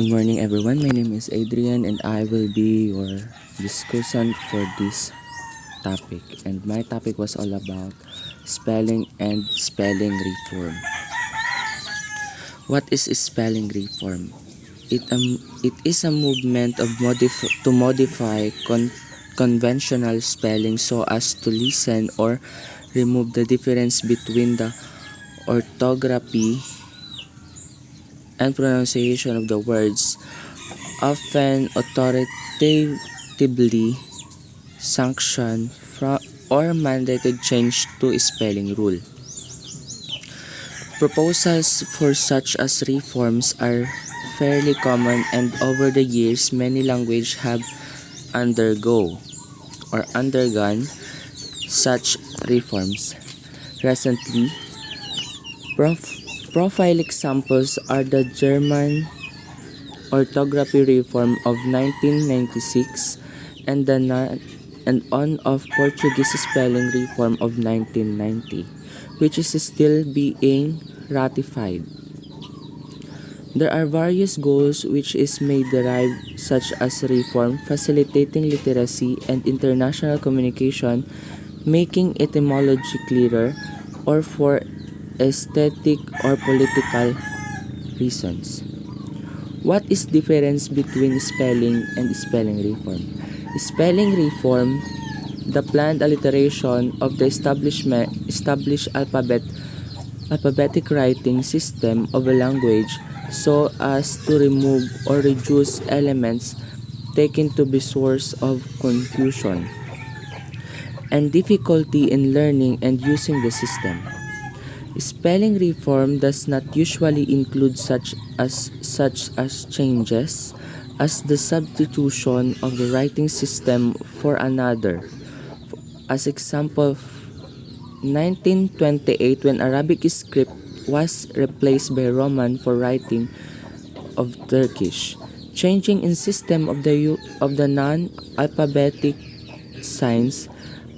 Good morning, everyone. My name is Adrian, and I will be your discussant for this topic. And my topic was all about spelling and spelling reform. What is spelling reform? It is a movement of to modify conventional spelling so as to lessen or remove the difference between the orthography and pronunciation of the words, often authoritatively sanctioned or mandated change to spelling rule. Proposals for such as reforms are fairly common, and over the years many languages have undergone such reforms. Recently, profile examples are the German orthography reform of 1996 and the and on of Portuguese spelling reform of 1990, which is still being ratified. There are various goals which is may derive, such as reform facilitating literacy and international communication, making etymology clearer, or for aesthetic or political reasons. What is difference between spelling and spelling reform? Spelling reform, the planned alteration of the established alphabetic writing system of a language so as to remove or reduce elements taken to be source of confusion and difficulty in learning and using the system. Spelling reform does not usually include such as changes as the substitution of the writing system for another. As example, 1928, when Arabic script was replaced by Roman for writing of Turkish, changing in system of the non-alphabetic signs,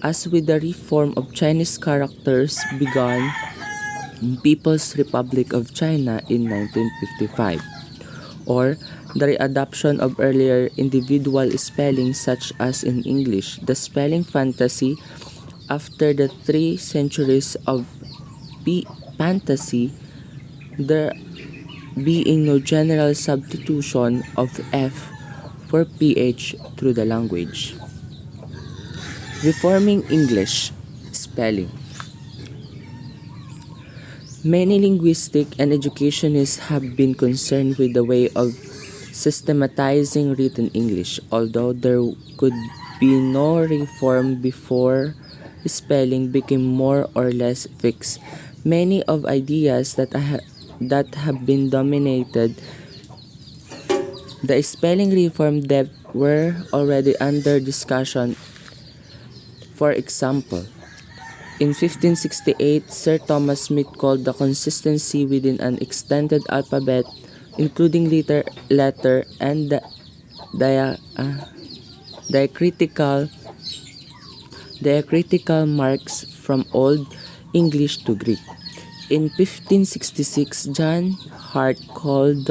as with the reform of Chinese characters begun in People's Republic of China in 1955, or the readoption of earlier individual spellings such as in English, the spelling fantasy after the 3 centuries of fantasy, there being no general substitution of F for PH through the language. Reforming English spelling. Many linguistics and educationists have been concerned with the way of systematizing written English, although there could be no reform before spelling became more or less fixed. Many of ideas that have been dominated the spelling reform that were already under discussion. For example, in 1568, Sir Thomas Smith called the consistency within an extended alphabet, including letter and the diacritical marks from Old English to Greek. In 1566, John Hart called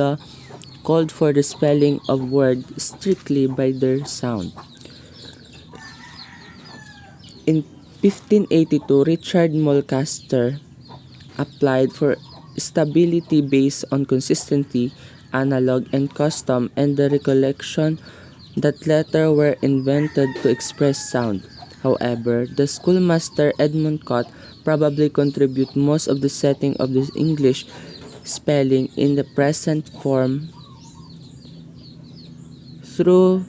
for the spelling of words strictly by their sound. In 1582, Richard Mulcaster applied for stability based on consistency, analog, and custom, and the recollection that letters were invented to express sound. However, the schoolmaster Edmund Cott probably contributed most of the setting of the English spelling in the present form through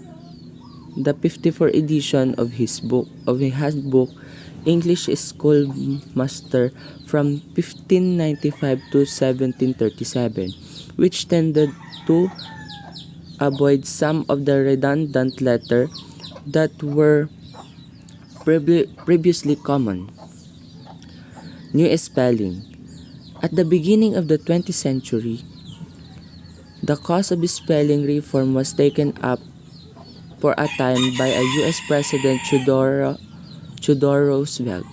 the 54th edition of his handbook, English Schoolmaster from 1595 to 1737, which tended to avoid some of the redundant letters that were previously common. New spelling. At the beginning of the 20th century, the cause of spelling reform was taken up for a time by a U.S. President Theodore Roosevelt,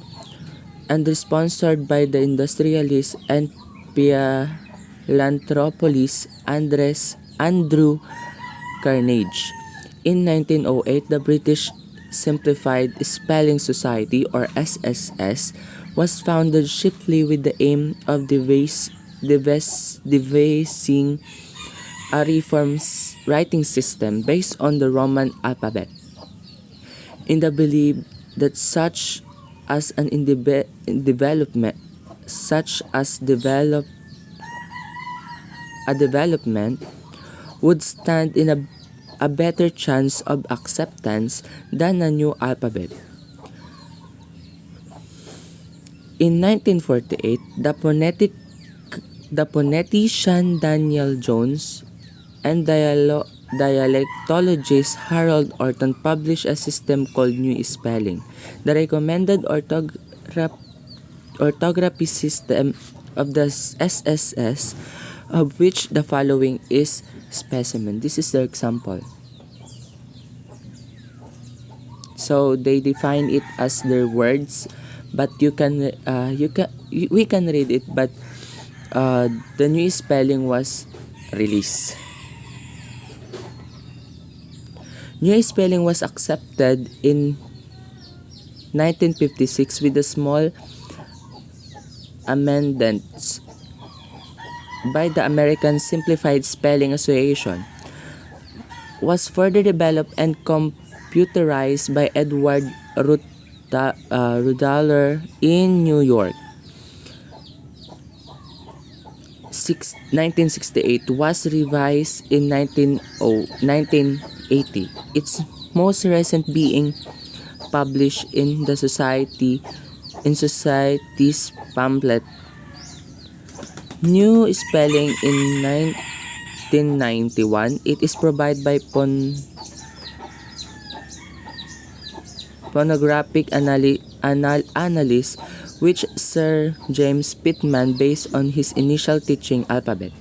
and sponsored by the industrialist and philanthropist Andres Andrew Carnegie. In 1908, the British Simplified Spelling Society or SSS was founded chiefly with the aim of devising a reformed writing system based on the Roman alphabet, in the belief that as an development such as development would stand in a better chance of acceptance than a new alphabet. In 1948, the phonetician Daniel Jones and dialectologist Harold Orton published a system called New Spelling, the recommended orthography system of the SSS, of which the following is specimen. This is the example. So they define it as their words, but we can read it, but the new spelling was released. New spelling was accepted in 1956 with a small amendments by the American Simplified Spelling Association, was further developed and computerized by Edward Ruddaler in New York. 1968 was revised in 1980, its most recent being published in the Society's pamphlet New Spelling in 1991. It is provided by phonographic analysis, which Sir James Pitman based on his initial teaching alphabet.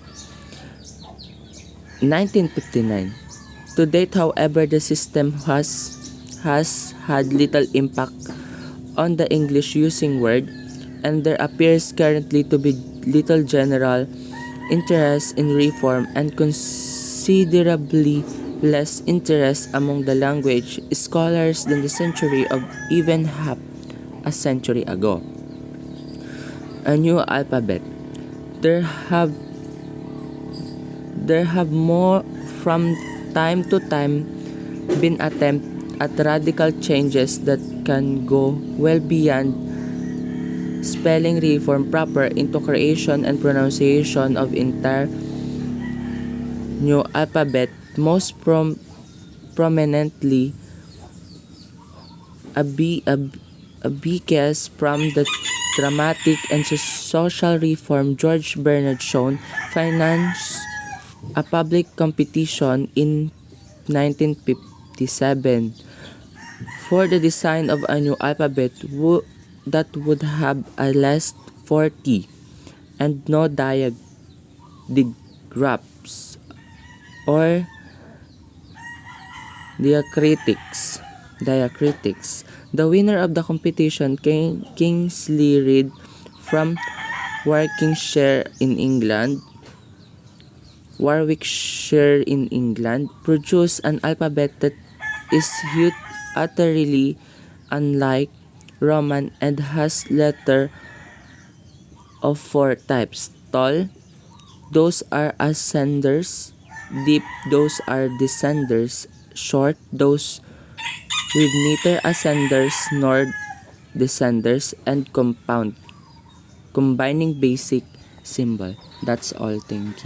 1959. To date, however, the system has had little impact on the English using word, and there appears currently to be little general interest in reform and considerably less interest among the language scholars than the century of even half a century ago. A new alphabet. There have more from time to time been attempts at radical changes that can go well beyond spelling reform proper into creation and pronunciation of entire new alphabet, most prominently a case from the dramatic and social reform George Bernard Shaw financed a public competition in 1957 for the design of a new alphabet that would have a less 40 and no digraphs or diacritics. The winner of the competition, Kingsley Reid from Warwickshire in England, produced an alphabet that is utterly unlike Roman and has letters of 4 types: tall, those are ascenders; deep, those are descenders; short, those with neither ascenders nor descenders; and compound, combining basic symbol. That's all. Thank you.